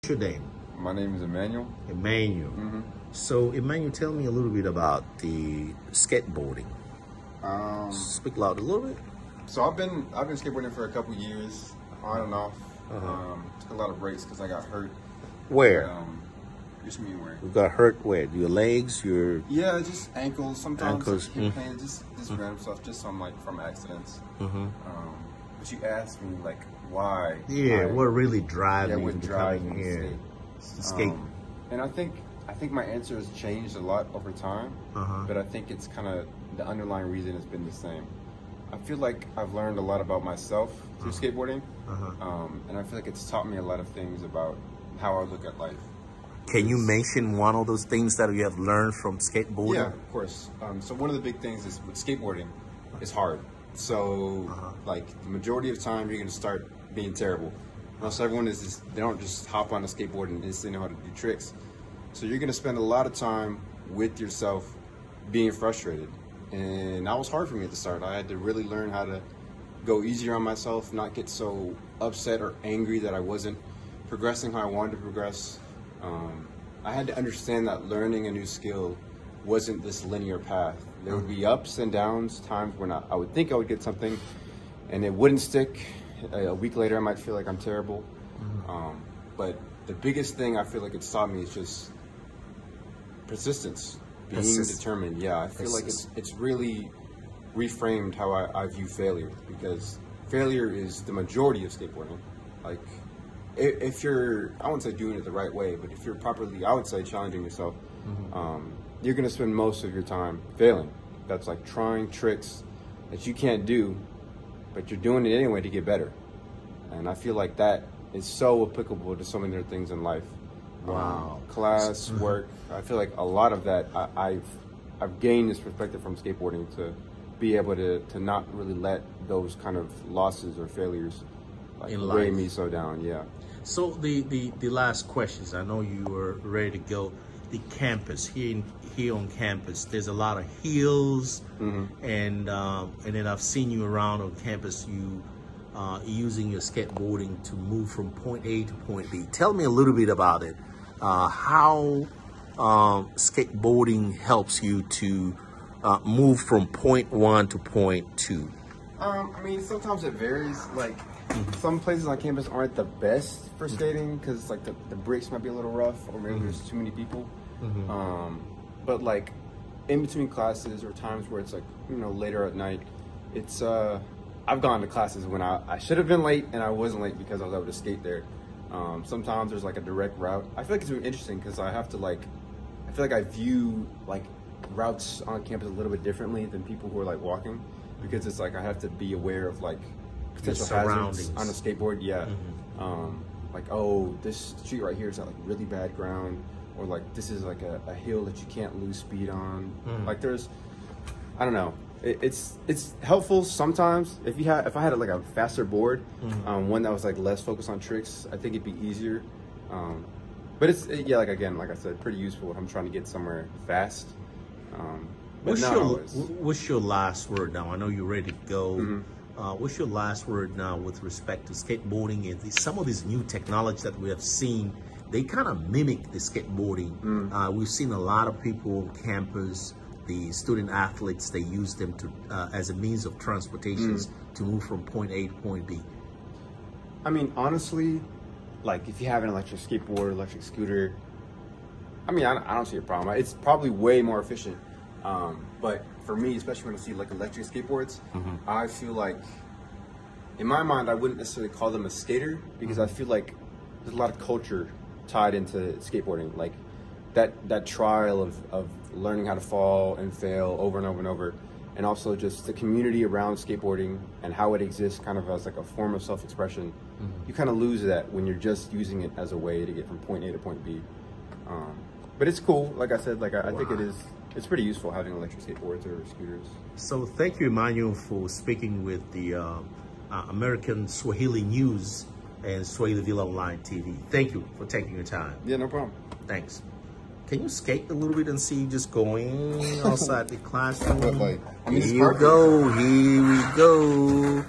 Your name? My name is Emmanuel. Emmanuel. So, Emmanuel, tell me a little bit about the skateboarding. Speak loud a little bit. So I've been skateboarding for a couple years, on and off. Took a lot of breaks because I got hurt. Where? Just me where? You got hurt where? Your legs? Your Yeah, just ankles. Sometimes ankles. hip pain, just random stuff, just from accidents. But you asked me like why? Yeah, what really drives you what to drives coming me here? to Skate. And I think my answer has changed a lot over time. But I think it's kind of the underlying reason has been the same. I feel like I've learned a lot about myself through skateboarding, and I feel like it's taught me a lot of things about how I look at life. Can you mention one of those things that you have learned from skateboarding? Yeah, of course. So one of the big things is with skateboarding, it's hard. So like the majority of the time you're gonna start being terrible. Most everyone is just, they don't just hop on a skateboard and instantly know how to do tricks. So you're gonna spend a lot of time with yourself being frustrated. And that was hard for me at the start. I had to really learn how to go easier on myself, not get so upset or angry that I wasn't progressing how I wanted to progress. I had to understand that learning a new skill wasn't this linear path. There would be ups and downs, times when I would think I would get something and it wouldn't stick. A week later I might feel like I'm terrible. But the biggest thing I feel like it's taught me is just persistence, being determined. Yeah, I feel like it's really reframed how I view failure, because failure is the majority of skateboarding. Like, if you're, I wouldn't say doing it the right way, but if you're properly, I would say, challenging yourself, you're going to spend most of your time failing. That's like trying tricks that you can't do, but you're doing it anyway to get better. And I feel like that is so applicable to so many other things in life. Wow. Class, work. I feel like a lot of that, I've gained this perspective from skateboarding to be able to not really let those kind of losses or failures like weigh me so down. Yeah. So the last questions. I know you were ready to go. The campus here on campus, there's a lot of hills, and then I've seen you around on campus. You using your skateboarding to move from point A to point B. Tell me a little bit about it. How skateboarding helps you to move from point 1 to point 2. I mean, sometimes it varies. Like, some places on campus aren't the best for skating because like the bricks might be a little rough, or maybe there's too many people. But like in between classes or times where it's like, you know, later at night, it's I've gone to classes when I should have been late and I wasn't late because I was able to skate there. Sometimes there's like a direct route. I feel like it's really interesting because I feel like I view like routes on campus a little bit differently than people who are like walking, because it's like I have to be aware of like potential hazards on a skateboard. Yeah. Like, oh, this street right here is at like really bad ground, or like this is like a hill that you can't lose speed on. Like there's, I don't know. It's helpful sometimes if I had like a faster board, one that was like less focused on tricks. I think it'd be easier. But yeah, like again, like I said, pretty useful if I'm trying to get somewhere fast. But what's your last word now? I know you're ready to go. What's your last word now with respect to skateboarding and some of these new technology that we have seen? They kind of mimic the skateboarding. We've seen a lot of people on campus, the student athletes, they use them to as a means of transportation to move from point A to point B. I mean, honestly, like if you have an electric skateboard, electric scooter, I mean, I don't see a problem. It's probably way more efficient. But for me, especially when I see like electric skateboards, I feel like, in my mind, I wouldn't necessarily call them a skater, because I feel like there's a lot of culture tied into skateboarding. Like that trial of learning how to fall and fail over and over and over, and also just the community around skateboarding and how it exists kind of as like a form of self-expression. You kind of lose that when you're just using it as a way to get from point A to point B. But it's cool. Like I said, like I think it's pretty useful having electric skateboards or scooters. So thank you, Emmanuel, for speaking with the American Swahili News and Swahiliville Online TV. Thank you for taking your time. Yeah, no problem. Thanks. Can you skate a little bit and see you just going outside the classroom? But like, I mean, here we go.